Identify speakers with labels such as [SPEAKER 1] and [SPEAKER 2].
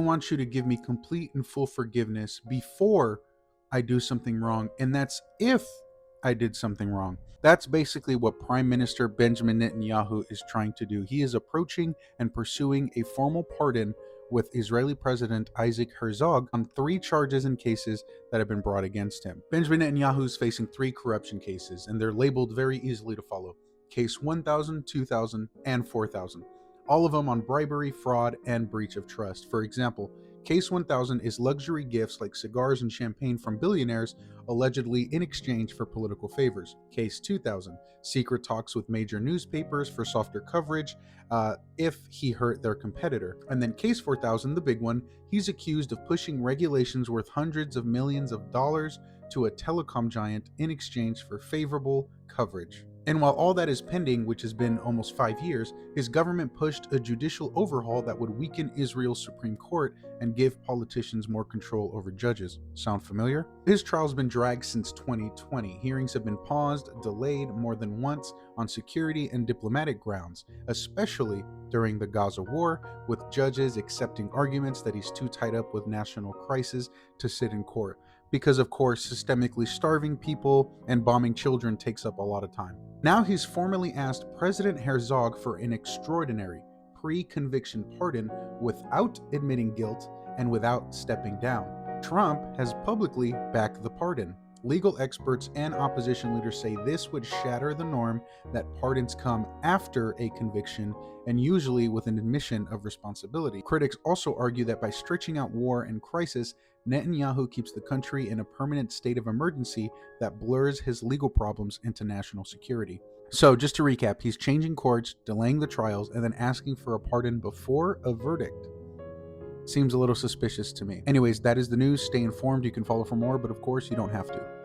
[SPEAKER 1] want you to give me complete and full forgiveness before I do something wrong, and that's if I did something wrong. That's basically what Prime Minister Benjamin Netanyahu is trying to do. He is approaching and pursuing a formal pardon with Israeli President Isaac Herzog on 3 charges and cases that have been brought against him. Benjamin Netanyahu is facing 3 corruption cases, and they're labeled very easily to follow. Case 1000, 2000, and 4000. All of them on bribery, fraud, and breach of trust. For example, Case 1000 is luxury gifts like cigars and champagne from billionaires, allegedly in exchange for political favors. Case 2000, secret talks with major newspapers for softer coverage if he hurt their competitor. And then Case 4000, the big one, he's accused of pushing regulations worth hundreds of millions of dollars to a telecom giant in exchange for favorable coverage. And while all that is pending, which has been almost 5 years, his government pushed a judicial overhaul that would weaken Israel's Supreme Court and give politicians more control over judges. Sound familiar? His trial's been dragged since 2020. Hearings have been paused, delayed more than once on security and diplomatic grounds, especially during the Gaza war, with judges accepting arguments that he's too tied up with national crisis to sit in court. Because, of course, systemically starving people and bombing children takes up a lot of time. Now he's formally asked President Herzog for an extraordinary pre-conviction pardon without admitting guilt and without stepping down. Trump has publicly backed the pardon. Legal experts and opposition leaders say this would shatter the norm that pardons come after a conviction and usually with an admission of responsibility. Critics also argue that by stretching out war and crisis, Netanyahu keeps the country in a permanent state of emergency that blurs his legal problems into national security. So, just to recap, he's changing courts, delaying the trials, and then asking for a pardon before a verdict. Seems a little suspicious to me. Anyways, that is the news. Stay informed. You can follow for more, but of course, you don't have to.